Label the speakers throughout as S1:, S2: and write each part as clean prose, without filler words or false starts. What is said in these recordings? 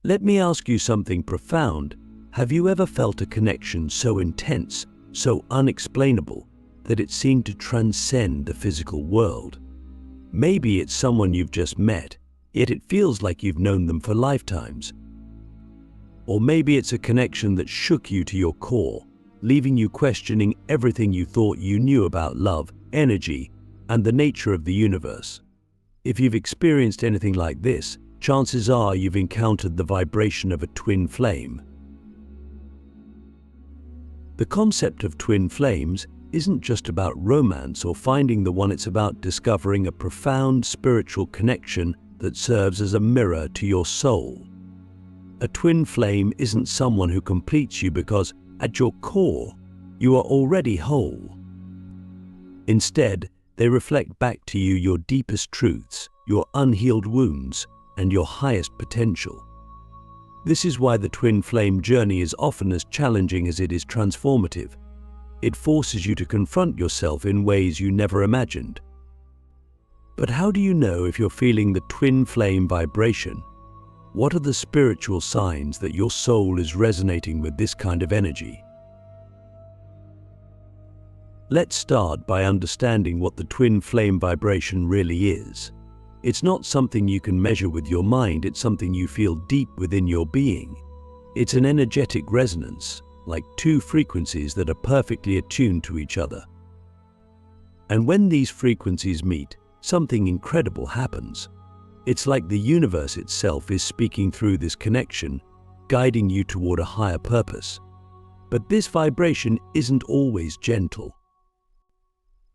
S1: Let me ask you something profound. Have you ever felt a connection so intense, so unexplainable, that it seemed to transcend the physical world? Maybe it's someone you've just met, yet it feels like you've known them for lifetimes. Or maybe it's a connection that shook you to your core, leaving you questioning everything you thought you knew about love, energy, and the nature of the universe. If you've experienced anything like this, chances are you've encountered the vibration of a twin flame. The concept of twin flames isn't just about romance or finding the one, it's about discovering a profound spiritual connection that serves as a mirror to your soul. A twin flame isn't someone who completes you because, at your core, you are already whole. Instead, they reflect back to you your deepest truths, your unhealed wounds, and your highest potential. This is why the twin flame journey is often as challenging as it is transformative. It forces you to confront yourself in ways you never imagined. But how do you know if you're feeling the twin flame vibration? What are the spiritual signs that your soul is resonating with this kind of energy? Let's start by understanding what the twin flame vibration really is. It's not something you can measure with your mind, it's something you feel deep within your being. It's an energetic resonance, like two frequencies that are perfectly attuned to each other. And when these frequencies meet, something incredible happens. It's like the universe itself is speaking through this connection, guiding you toward a higher purpose. But this vibration isn't always gentle.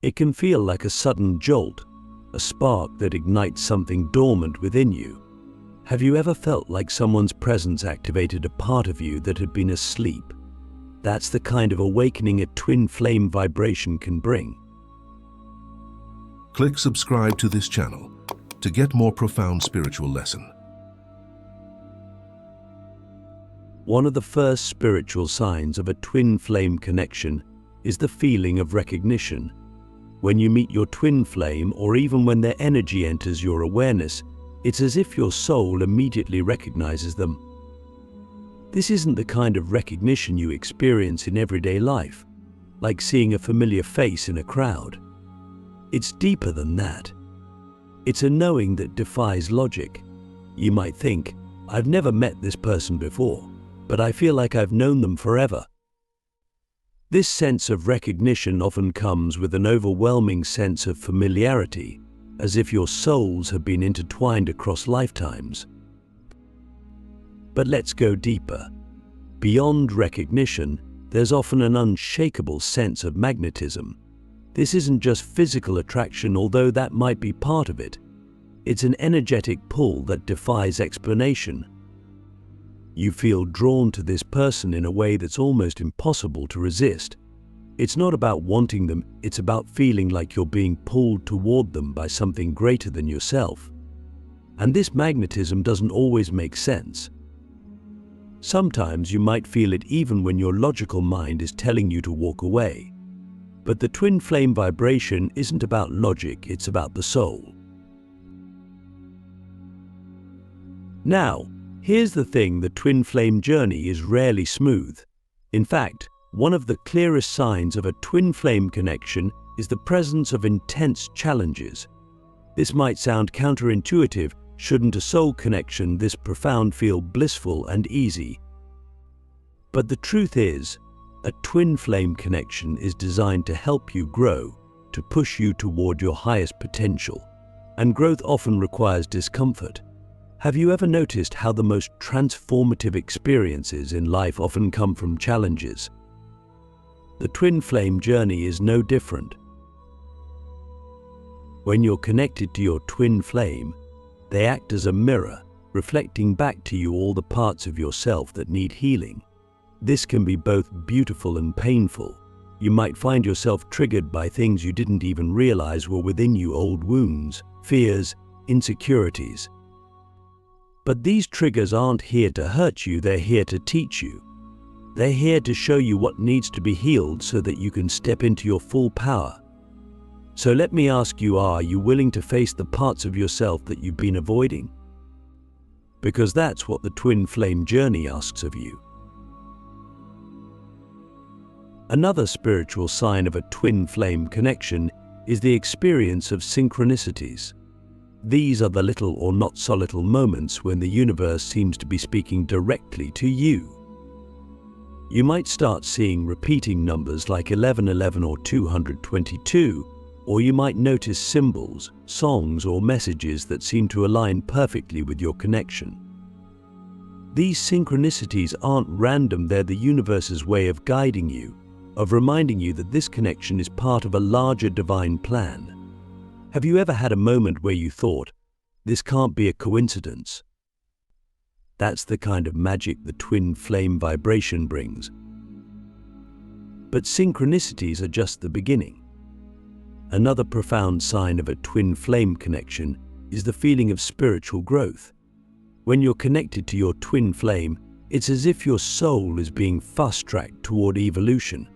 S1: It can feel like a sudden jolt, a spark that ignites something dormant within you. Have you ever felt like someone's presence activated a part of you that had been asleep? That's the kind of awakening a twin flame vibration can bring.
S2: Click subscribe to this channel to get more profound spiritual lesson.
S1: One of the first spiritual signs of a twin flame connection is the feeling of recognition. When you meet your twin flame, or even when their energy enters your awareness, it's as if your soul immediately recognizes them. This isn't the kind of recognition you experience in everyday life, like seeing a familiar face in a crowd. It's deeper than that. It's a knowing that defies logic. You might think, I've never met this person before, but I feel like I've known them forever. This sense of recognition often comes with an overwhelming sense of familiarity, as if your souls have been intertwined across lifetimes. But let's go deeper. Beyond recognition, there's often an unshakable sense of magnetism. This isn't just physical attraction, although that might be part of it. It's an energetic pull that defies explanation. You feel drawn to this person in a way that's almost impossible to resist. It's not about wanting them, it's about feeling like you're being pulled toward them by something greater than yourself. And this magnetism doesn't always make sense. Sometimes you might feel it even when your logical mind is telling you to walk away. But the twin flame vibration isn't about logic, it's about the soul. Now, here's the thing, the twin flame journey is rarely smooth. In fact, one of the clearest signs of a twin flame connection is the presence of intense challenges. This might sound counterintuitive. Shouldn't a soul connection this profound feel blissful and easy? But the truth is, a twin flame connection is designed to help you grow, to push you toward your highest potential. And growth often requires discomfort. Have you ever noticed how the most transformative experiences in life often come from challenges? The twin flame journey is no different. When you're connected to your twin flame, they act as a mirror, reflecting back to you all the parts of yourself that need healing. This can be both beautiful and painful. You might find yourself triggered by things you didn't even realize were within you, old wounds, fears, insecurities. But these triggers aren't here to hurt you, they're here to teach you. They're here to show you what needs to be healed so that you can step into your full power. So let me ask you, are you willing to face the parts of yourself that you've been avoiding? because that's what the twin flame journey asks of you. Another spiritual sign of a twin flame connection is the experience of synchronicities. These are the little or not so little moments when the universe seems to be speaking directly to you. You might start seeing repeating numbers like 1111 or 222, or you might notice symbols, songs, or messages that seem to align perfectly with your connection. These synchronicities aren't random, they're the universe's way of guiding you, of reminding you that this connection is part of a larger divine plan. Have you ever had a moment where you thought, this can't be a coincidence? That's the kind of magic the twin flame vibration brings. But synchronicities are just the beginning. Another profound sign of a twin flame connection is the feeling of spiritual growth. When you're connected to your twin flame, it's as if your soul is being fast-tracked toward evolution.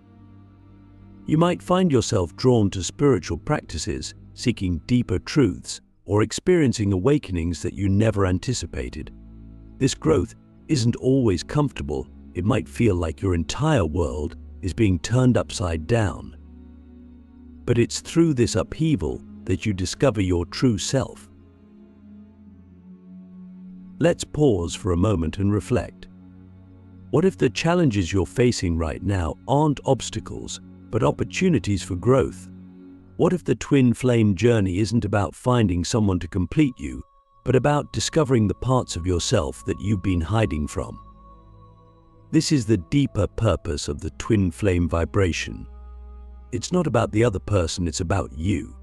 S1: You might find yourself drawn to spiritual practices, seeking deeper truths, or experiencing awakenings that you never anticipated. This growth isn't always comfortable. It might feel like your entire world is being turned upside down. But it's through this upheaval that you discover your true self. Let's pause for a moment and reflect. What if the challenges you're facing right now aren't obstacles, but opportunities for growth? What if the twin flame journey isn't about finding someone to complete you, but about discovering the parts of yourself that you've been hiding from? This is the deeper purpose of the twin flame vibration. It's not about the other person, it's about you.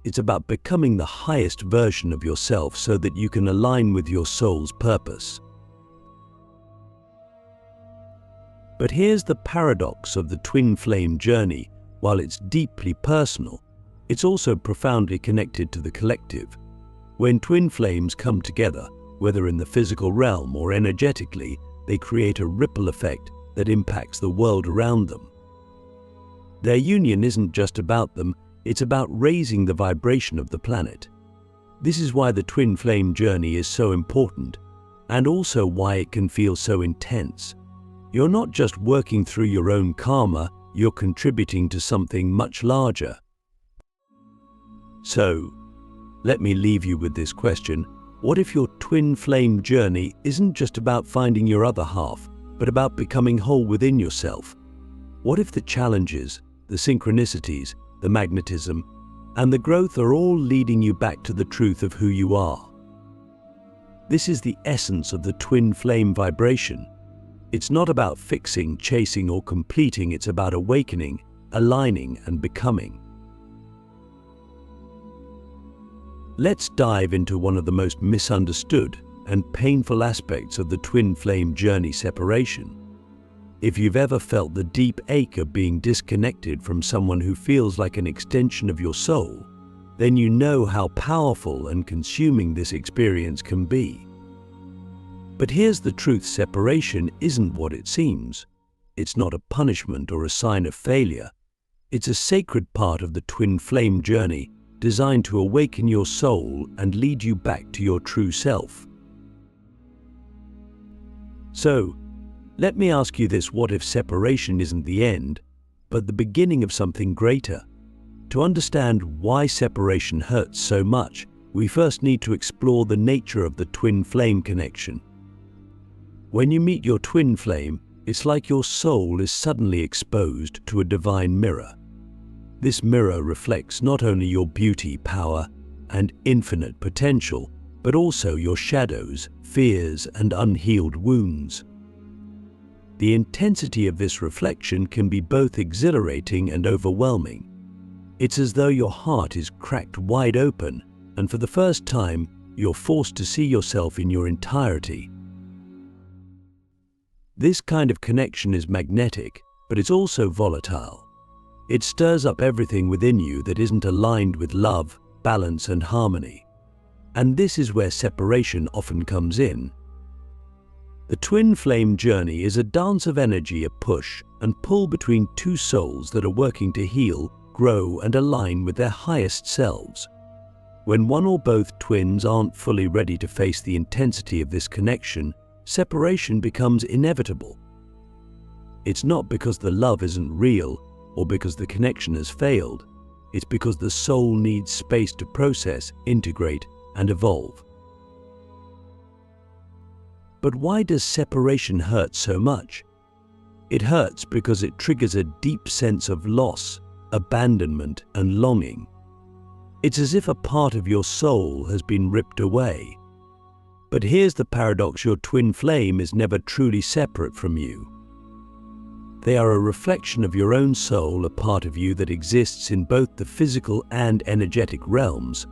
S1: It's about becoming the highest version of yourself so that you can align with your soul's purpose. But here's the paradox of the twin flame journey. While it's deeply personal, it's also profoundly connected to the collective. When twin flames come together, whether in the physical realm or energetically, they create a ripple effect that impacts the world around them. Their union isn't just about them, it's about raising the vibration of the planet. This is why the twin flame journey is so important, and also why it can feel so intense. You're not just working through your own karma, you're contributing to something much larger. So, let me leave you with this question. What if your twin flame journey isn't just about finding your other half, but about becoming whole within yourself? What if the challenges, the synchronicities, the magnetism, and the growth are all leading you back to the truth of who you are? This is the essence of the twin flame vibration. It's not about fixing, chasing, or completing, it's about awakening, aligning, and becoming. Let's dive into one of the most misunderstood and painful aspects of the twin flame journey: separation. If you've ever felt the deep ache of being disconnected from someone who feels like an extension of your soul, then you know how powerful and consuming this experience can be. But here's the truth: separation isn't what it seems. It's not a punishment or a sign of failure. It's a sacred part of the twin flame journey, designed to awaken your soul and lead you back to your true self. So, let me ask you this: what if separation isn't the end, but the beginning of something greater? To understand why separation hurts so much, we first need to explore the nature of the twin flame connection. When you meet your twin flame, it's like your soul is suddenly exposed to a divine mirror. This mirror reflects not only your beauty, power, and infinite potential, but also your shadows, fears, and unhealed wounds. The intensity of this reflection can be both exhilarating and overwhelming. It's as though your heart is cracked wide open, and for the first time, you're forced to see yourself in your entirety. This kind of connection is magnetic, but it's also volatile. It stirs up everything within you that isn't aligned with love, balance, and harmony. And this is where separation often comes in. The twin flame journey is a dance of energy, a push and pull between two souls that are working to heal, grow, and align with their highest selves. When one or both twins aren't fully ready to face the intensity of this connection, separation becomes inevitable. It's not because the love isn't real or because the connection has failed. It's because the soul needs space to process, integrate, and evolve. But why does separation hurt so much? It hurts because it triggers a deep sense of loss, abandonment, and longing. It's as if a part of your soul has been ripped away. But here's the paradox: your twin flame is never truly separate from you. They are a reflection of your own soul, a part of you that exists in both the physical and energetic realms.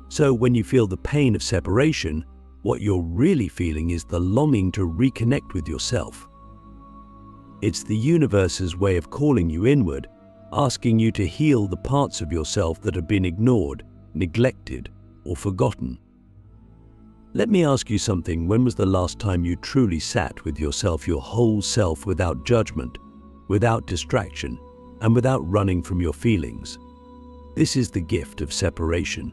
S1: So when you feel the pain of separation, what you're really feeling is the longing to reconnect with yourself. It's the universe's way of calling you inward, asking you to heal the parts of yourself that have been ignored, neglected, or forgotten. Let me ask you something. When was the last time you truly sat with yourself, your whole self, without judgment, without distraction, and without running from your feelings? This is the gift of separation.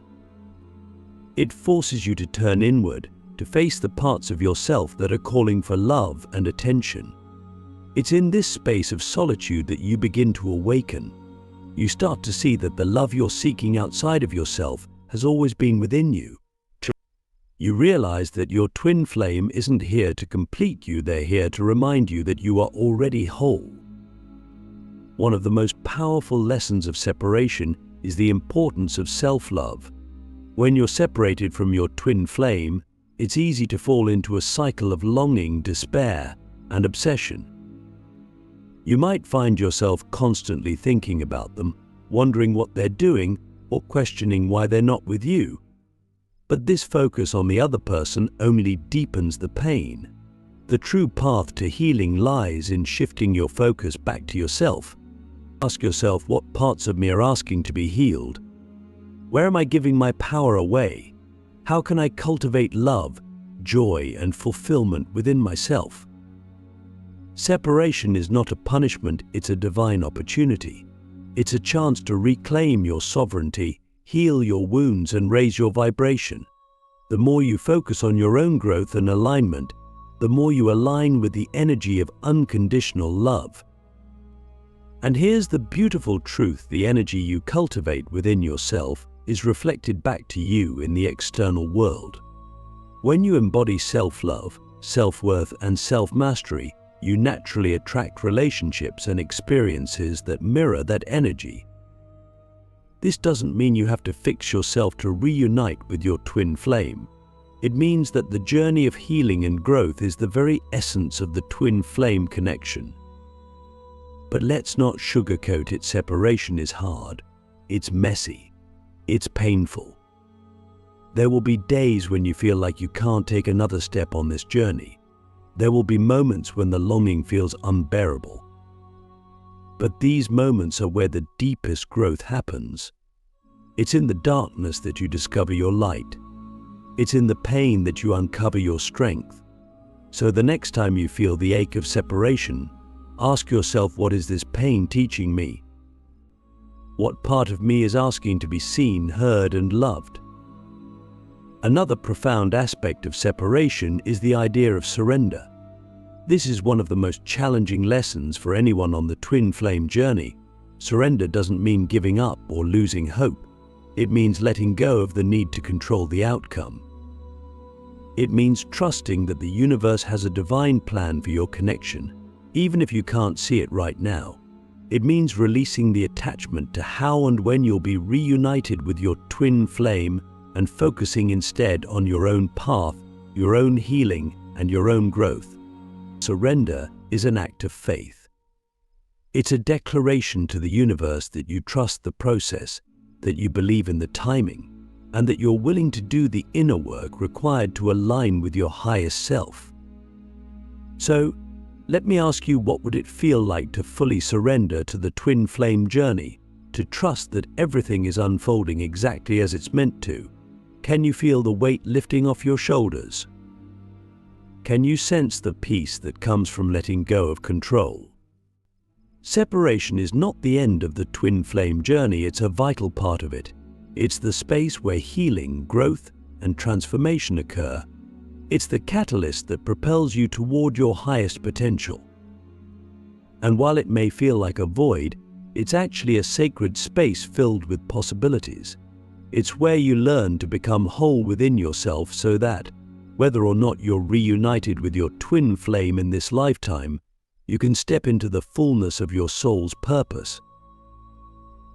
S1: It forces you to turn inward, to face the parts of yourself that are calling for love and attention. It's in this space of solitude that you begin to awaken. You start to see that the love you're seeking outside of yourself has always been within you. You realize that your twin flame isn't here to complete you, they're here to remind you that you are already whole. One of the most powerful lessons of separation is the importance of self-love. When you're separated from your twin flame, it's easy to fall into a cycle of longing, despair, and obsession. You might find yourself constantly thinking about them, wondering what they're doing, or questioning why they're not with you. But this focus on the other person only deepens the pain. The true path to healing lies in shifting your focus back to yourself. Ask yourself, what parts of me are asking to be healed? Where am I giving my power away? How can I cultivate love, joy, and fulfillment within myself? Separation is not a punishment, it's a divine opportunity. It's a chance to reclaim your sovereignty, heal your wounds, and raise your vibration. The more you focus on your own growth and alignment, the more you align with the energy of unconditional love. And here's the beautiful truth: the energy you cultivate within yourself is reflected back to you in the external world. When you embody self-love, self-worth, and self-mastery, you naturally attract relationships and experiences that mirror that energy. This doesn't mean you have to fix yourself to reunite with your twin flame. It means that the journey of healing and growth is the very essence of the twin flame connection. But let's not sugarcoat it. Separation is hard. It's messy. It's painful. There will be days when you feel like you can't take another step on this journey. There will be moments when the longing feels unbearable. But these moments are where the deepest growth happens. It's in the darkness that you discover your light. It's in the pain that you uncover your strength. So the next time you feel the ache of separation, ask yourself, what is this pain teaching me? What part of me is asking to be seen, heard, and loved? Another profound aspect of separation is the idea of surrender. This is one of the most challenging lessons for anyone on the twin flame journey. Surrender doesn't mean giving up or losing hope. It means letting go of the need to control the outcome. It means trusting that the universe has a divine plan for your connection, even if you can't see it right now. It means releasing the attachment to how and when you'll be reunited with your twin flame, and focusing instead on your own path, your own healing, and your own growth. Surrender is an act of faith. It's a declaration to the universe that you trust the process, that you believe in the timing, and that you're willing to do the inner work required to align with your highest self. So, let me ask you, what would it feel like to fully surrender to the twin flame journey, to trust that everything is unfolding exactly as it's meant to? Can you feel the weight lifting off your shoulders? Can you sense the peace that comes from letting go of control? Separation is not the end of the twin flame journey, it's a vital part of it. It's the space where healing, growth, and transformation occur. It's the catalyst that propels you toward your highest potential. And while it may feel like a void, it's actually a sacred space filled with possibilities. It's where you learn to become whole within yourself so that, whether or not you're reunited with your twin flame in this lifetime, you can step into the fullness of your soul's purpose.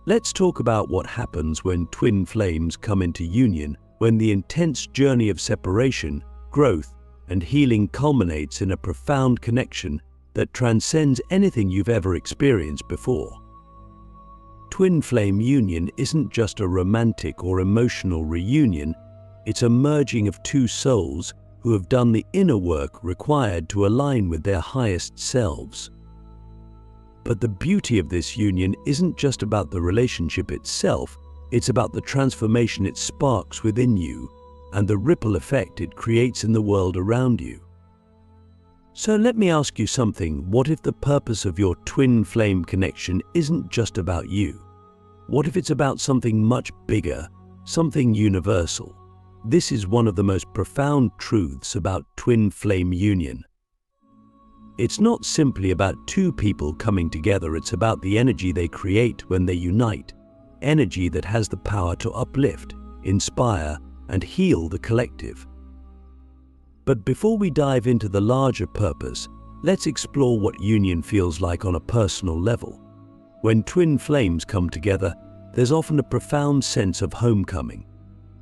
S1: Let's talk about what happens when twin flames come into union, when the intense journey of separation, growth, and healing culminates in a profound connection that transcends anything you've ever experienced before. Twin flame union isn't just a romantic or emotional reunion, it's a merging of two souls who have done the inner work required to align with their highest selves. But the beauty of this union isn't just about the relationship itself, it's about the transformation it sparks within you and the ripple effect it creates in the world around you. So let me ask you something. What if the purpose of your twin flame connection isn't just about you? What if it's about something much bigger, something universal? This is one of the most profound truths about twin flame union. It's not simply about two people coming together, it's about the energy they create when they unite, energy that has the power to uplift, inspire, and heal the collective. But before we dive into the larger purpose, let's explore what union feels like on a personal level. When twin flames come together, there's often a profound sense of homecoming.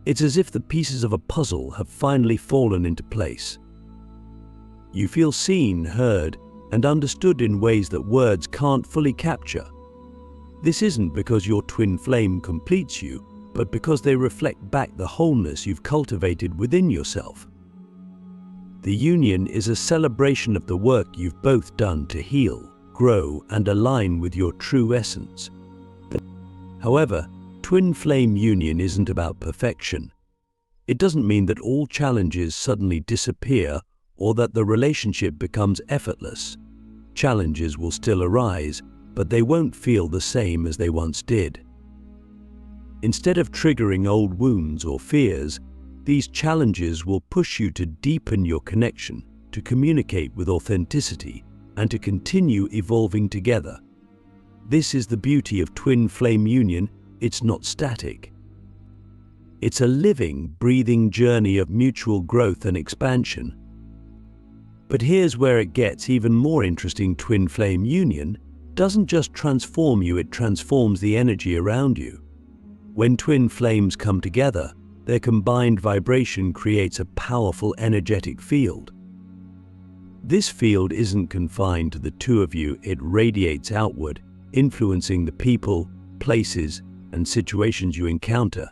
S1: It's as if the pieces of a puzzle have finally fallen into place. You feel seen, heard, and understood in ways that words can't fully capture. This isn't because your twin flame completes you, but because they reflect back the wholeness you've cultivated within yourself. The union is a celebration of the work you've both done to heal, grow, and align with your true essence. However, twin flame union isn't about perfection. It doesn't mean that all challenges suddenly disappear or that the relationship becomes effortless. Challenges will still arise, but they won't feel the same as they once did. Instead of triggering old wounds or fears, these challenges will push you to deepen your connection, to communicate with authenticity, and to continue evolving together. This is the beauty of twin flame union. It's not static. It's a living, breathing journey of mutual growth and expansion. But here's where it gets even more interesting. Twin flame union doesn't just transform you, it transforms the energy around you. When twin flames come together, their combined vibration creates a powerful energetic field. This field isn't confined to the two of you, it radiates outward, influencing the people, places, and situations you encounter.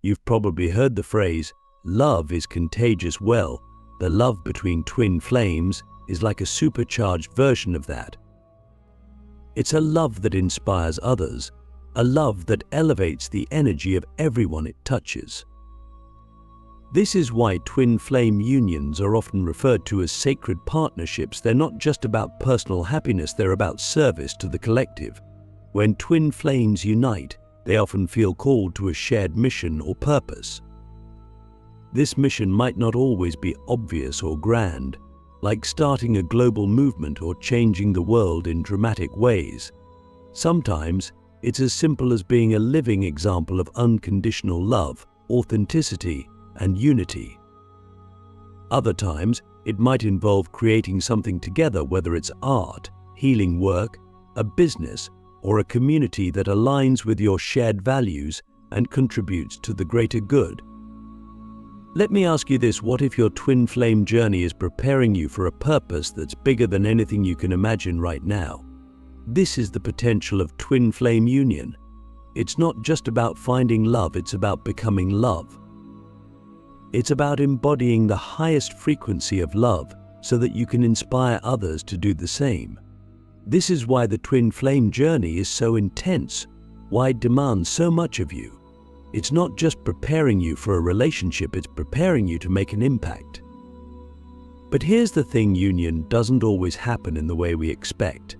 S1: You've probably heard the phrase, love is contagious. Well, the love between twin flames is like a supercharged version of that. It's a love that inspires others, a love that elevates the energy of everyone it touches. This is why twin flame unions are often referred to as sacred partnerships. They're not just about personal happiness, they're about service to the collective. When twin flames unite, they often feel called to a shared mission or purpose. This mission might not always be obvious or grand, like starting a global movement or changing the world in dramatic ways. Sometimes, it's as simple as being a living example of unconditional love, authenticity, and unity. Other times, it might involve creating something together, whether it's art, healing work, a business, or a community that aligns with your shared values and contributes to the greater good. Let me ask you this: what if your twin flame journey is preparing you for a purpose that's bigger than anything you can imagine right now? This is the potential of twin flame union. It's not just about finding love, it's about becoming love. It's about embodying the highest frequency of love so that you can inspire others to do the same. This is why the twin flame journey is so intense, why it demands so much of you. It's not just preparing you for a relationship, it's preparing you to make an impact. But here's the thing: union doesn't always happen in the way we expect.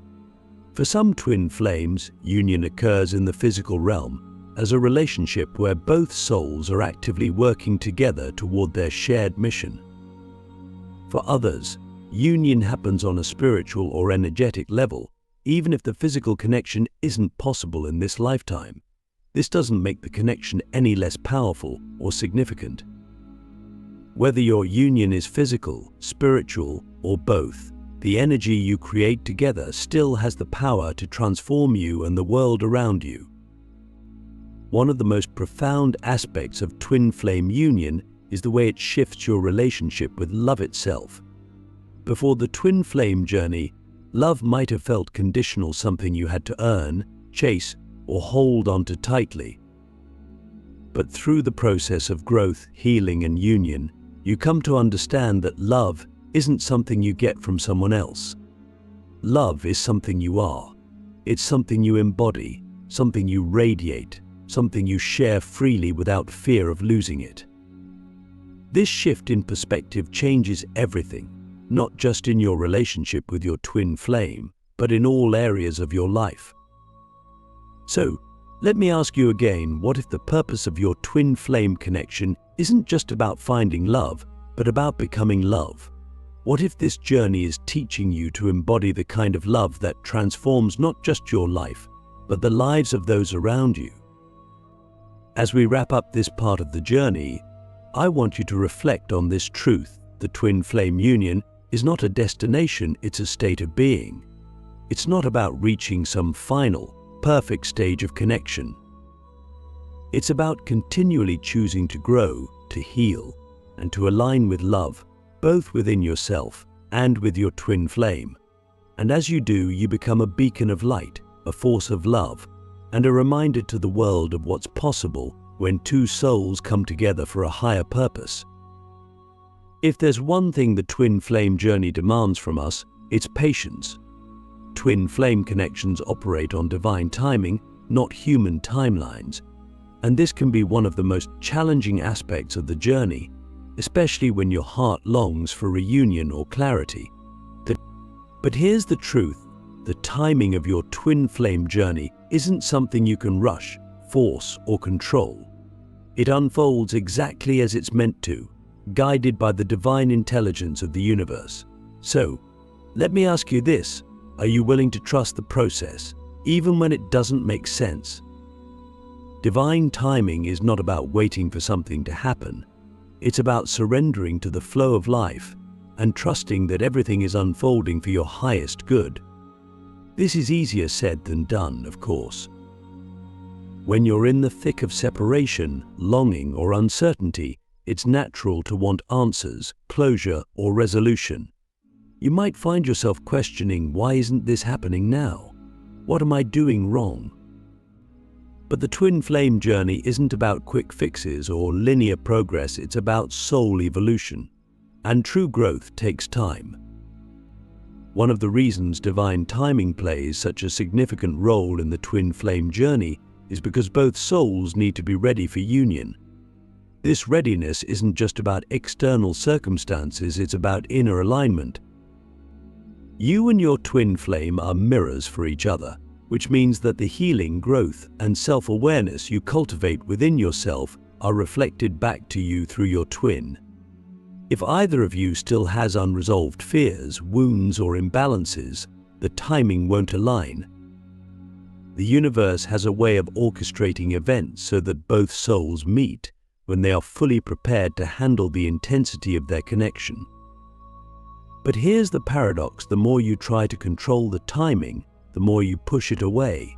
S1: For some twin flames, union occurs in the physical realm, as a relationship where both souls are actively working together toward their shared mission. For others, union happens on a spiritual or energetic level, even if the physical connection isn't possible in this lifetime. This doesn't make the connection any less powerful or significant. Whether your union is physical, spiritual, or both, the energy you create together still has the power to transform you and the world around you. One of the most profound aspects of twin flame union is the way it shifts your relationship with love itself. Before the twin flame journey, love might have felt conditional, something you had to earn, chase, or hold onto tightly. But through the process of growth, healing, and union, you come to understand that love isn't something you get from someone else. Love is something you are. It's something you embody, something you radiate, something you share freely without fear of losing it. This shift in perspective changes everything, not just in your relationship with your twin flame, but in all areas of your life. So, let me ask you again, what if the purpose of your twin flame connection isn't just about finding love, but about becoming love? What if this journey is teaching you to embody the kind of love that transforms not just your life, but the lives of those around you? As we wrap up this part of the journey, I want you to reflect on this truth. The twin flame union is not a destination, it's a state of being. It's not about reaching some final, perfect stage of connection. It's about continually choosing to grow, to heal, and to align with love, both within yourself and with your twin flame. And as you do, you become a beacon of light, a force of love, and a reminder to the world of what's possible when two souls come together for a higher purpose. If there's one thing the twin flame journey demands from us, it's patience. Twin flame connections operate on divine timing, not human timelines, and this can be one of the most challenging aspects of the journey, especially when your heart longs for reunion or clarity. But here's the truth: the timing of your twin flame journey isn't something you can rush, force, or control. It unfolds exactly as it's meant to, guided by the divine intelligence of the universe. So, let me ask you this: are you willing to trust the process, even when it doesn't make sense? Divine timing is not about waiting for something to happen. It's about surrendering to the flow of life and trusting that everything is unfolding for your highest good. This is easier said than done, of course. When you're in the thick of separation, longing, or uncertainty, it's natural to want answers, closure, or resolution. You might find yourself questioning, why isn't this happening now? What am I doing wrong? But the twin flame journey isn't about quick fixes or linear progress, it's about soul evolution. And true growth takes time. One of the reasons divine timing plays such a significant role in the twin flame journey is because both souls need to be ready for union. This readiness isn't just about external circumstances, it's about inner alignment. You and your twin flame are mirrors for each other, which means that the healing, growth, and self-awareness you cultivate within yourself are reflected back to you through your twin. If either of you still has unresolved fears, wounds, or imbalances, the timing won't align. The universe has a way of orchestrating events so that both souls meet when they are fully prepared to handle the intensity of their connection. But here's the paradox: the more you try to control the timing, the more you push it away.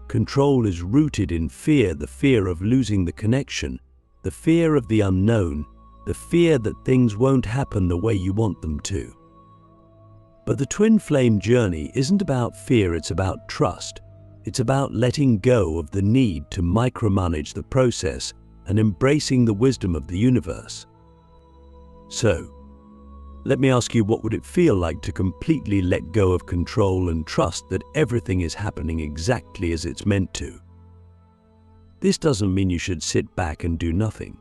S1: Control is rooted in fear, the fear of losing the connection, the fear of the unknown, the fear that things won't happen the way you want them to. But the twin flame journey isn't about fear, it's about trust. It's about letting go of the need to micromanage the process and embracing the wisdom of the universe. So, let me ask you, what would it feel like to completely let go of control and trust that everything is happening exactly as it's meant to? This doesn't mean you should sit back and do nothing.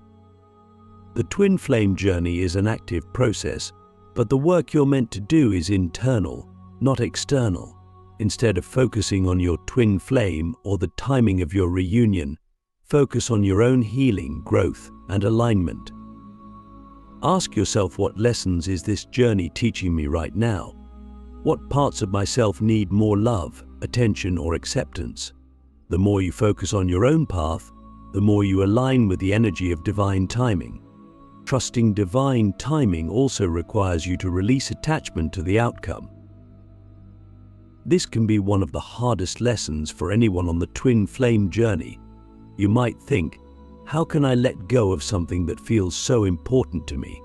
S1: The twin flame journey is an active process, but the work you're meant to do is internal, not external. Instead of focusing on your twin flame or the timing of your reunion, Focus on your own healing, growth, and alignment. Ask yourself, what lessons is this journey teaching me right now? What parts of myself need more love, attention, or acceptance? The more you focus on your own path, the more you align with the energy of divine timing. Trusting divine timing also requires you to release attachment to the outcome. This can be one of the hardest lessons for anyone on the twin flame journey. You might think, how can I let go of something that feels so important to me?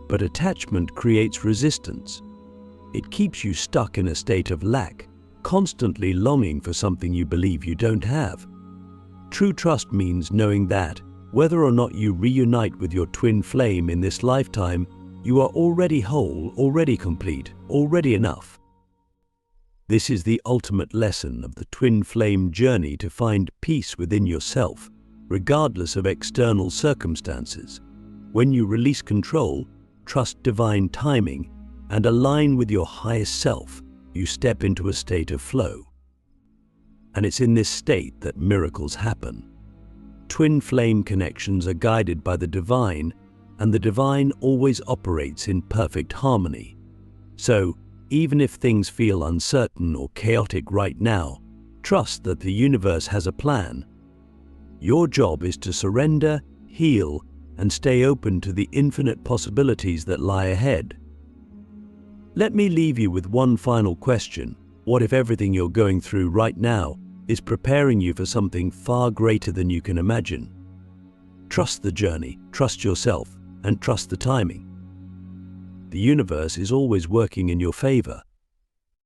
S1: But attachment creates resistance. It keeps you stuck in a state of lack, constantly longing for something you believe you don't have. True trust means knowing that, whether or not you reunite with your twin flame in this lifetime, you are already whole, already complete, already enough. This is the ultimate lesson of the twin flame journey, to find peace within yourself, regardless of external circumstances. When you release control, trust divine timing, and align with your highest self, you step into a state of flow. And it's in this state that miracles happen. Twin flame connections are guided by the divine, and the divine always operates in perfect harmony. So, even if things feel uncertain or chaotic right now, trust that the universe has a plan. Your job is to surrender, heal, and stay open to the infinite possibilities that lie ahead. Let me leave you with one final question. What if everything you're going through right now is preparing you for something far greater than you can imagine? Trust the journey, trust yourself, and trust the timing. The universe is always working in your favor.